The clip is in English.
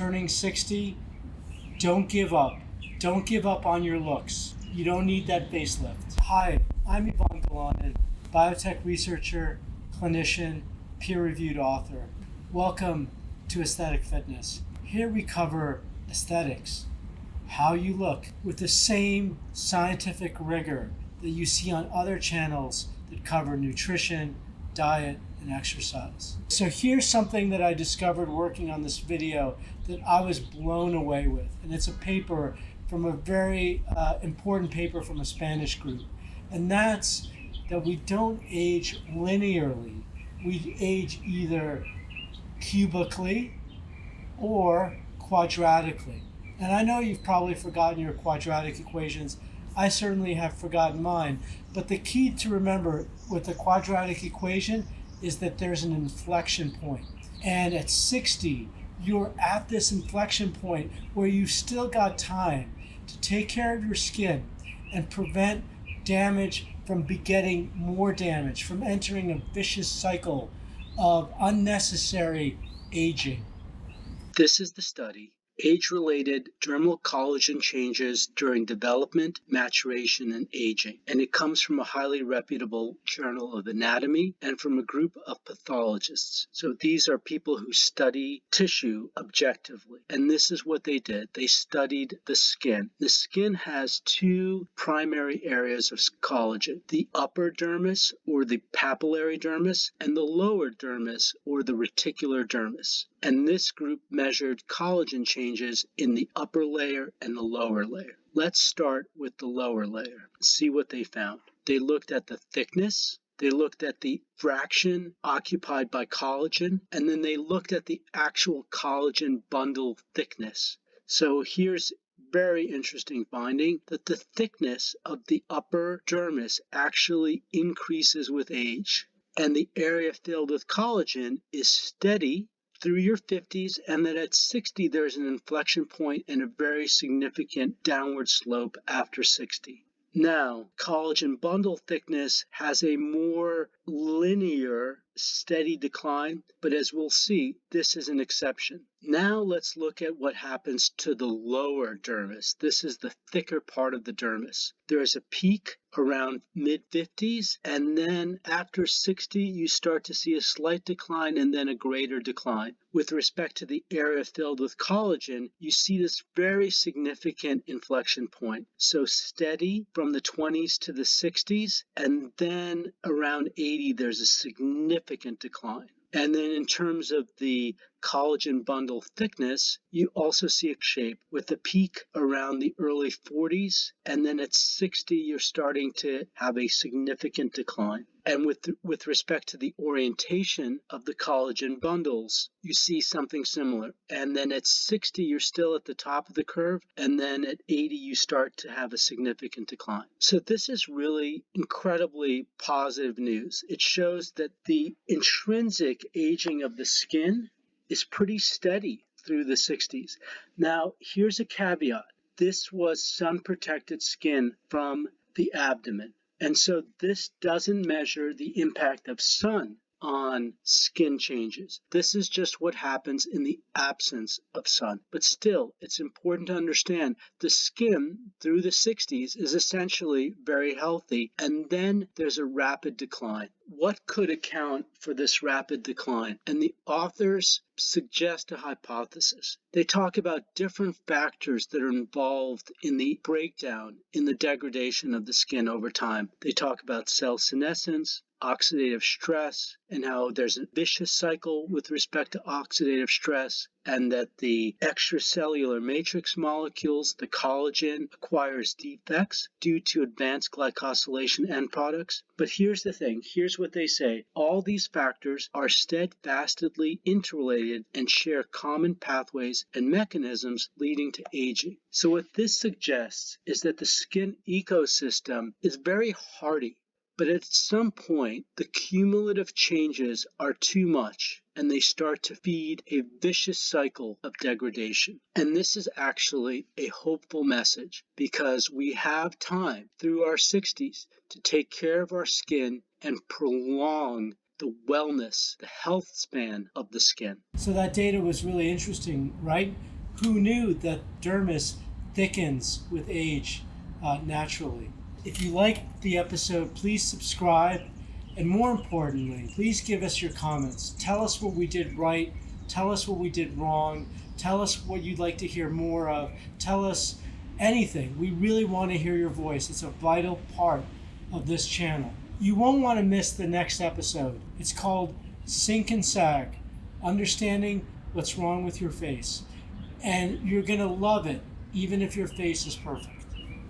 turning 60, don't give up. Don't give up on your looks. You don't need that facelift. Hi, I'm Yvonne Galanin, biotech researcher, clinician, peer-reviewed author. Welcome to Aesthetic Fitness. Here we cover aesthetics, how you look, with the same scientific rigor that you see on other channels that cover nutrition, diet, and exercise. So here's something that I discovered working on this video that I was blown away with. And it's a paper from a very important paper from a Spanish group. And that's that we don't age linearly. We age either cubically or quadratically. And I know you've probably forgotten your quadratic equations. I certainly have forgotten mine. But the key to remember with the quadratic equation is that there's an inflection point. And at 60, you're at this inflection point where you've still got time to take care of your skin and prevent damage from begetting more damage, from entering a vicious cycle of unnecessary aging. This is the study. Age-related dermal collagen changes during development, maturation, and aging. And it comes from a highly reputable journal of anatomy and from a group of pathologists. So these are people who study tissue objectively. And this is what they did. They studied the skin. The skin has two primary areas of collagen: the upper dermis, or the papillary dermis, and the lower dermis, or the reticular dermis. And this group measured collagen changes in the upper layer and the lower layer. Let's start with the lower layer. See what they found. They looked at the thickness, they looked at the fraction occupied by collagen, and then they looked at the actual collagen bundle thickness. So here's very interesting finding that the thickness of the upper dermis actually increases with age, and the area filled with collagen is steady through your 50s, and that at 60 there's an inflection point and a very significant downward slope after 60. Now, collagen bundle thickness has a more linear, steady decline, but as we'll see, this is an exception. Now let's look at what happens to the lower dermis. This is the thicker part of the dermis. There is a peak around mid-50s, and then after 60, you start to see a slight decline and then a greater decline. With respect to the area filled with collagen, you see this very significant inflection point. So steady from the 20s to the 60s, and then around 80, there's a significant decline. And then in terms of the collagen bundle thickness, you also see a shape with a peak around the early 40s, and then at 60, you're starting to have a significant decline. And with respect to the orientation of the collagen bundles, you see something similar. And then at 60, you're still at the top of the curve, and then at 80, you start to have a significant decline. So this is really incredibly positive news. It shows that the intrinsic aging of the skin is pretty steady through the 60s. Now, here's a caveat. This was sun-protected skin from the abdomen. And so this doesn't measure the impact of sun on skin changes. This is just what happens in the absence of sun. But still, it's important to understand the skin through the 60s is essentially very healthy, and then there's a rapid decline. What could account for this rapid decline? And the authors suggest a hypothesis. They talk about different factors that are involved in the breakdown, in the degradation of the skin over time. They talk about cell senescence, oxidative stress, and how there's a vicious cycle with respect to oxidative stress, and that the extracellular matrix molecules, the collagen, acquires defects due to advanced glycosylation end products. But here's the thing. Here's what they say. All these factors are steadfastly interrelated and share common pathways and mechanisms leading to aging. So what this suggests is that the skin ecosystem is very hardy. But at some point, the cumulative changes are too much, and they start to feed a vicious cycle of degradation. And this is actually a hopeful message, because we have time through our 60s to take care of our skin and prolong the wellness, the health span of the skin. So that data was really interesting, right? Who knew that dermis thickens with age naturally? If you liked the episode, please subscribe. And more importantly, please give us your comments. Tell us what we did right. Tell us what we did wrong. Tell us what you'd like to hear more of. Tell us anything. We really want to hear your voice. It's a vital part of this channel. You won't want to miss the next episode. It's called Sink and Sag, Understanding What's Wrong with Your Face. And you're going to love it, even if your face is perfect.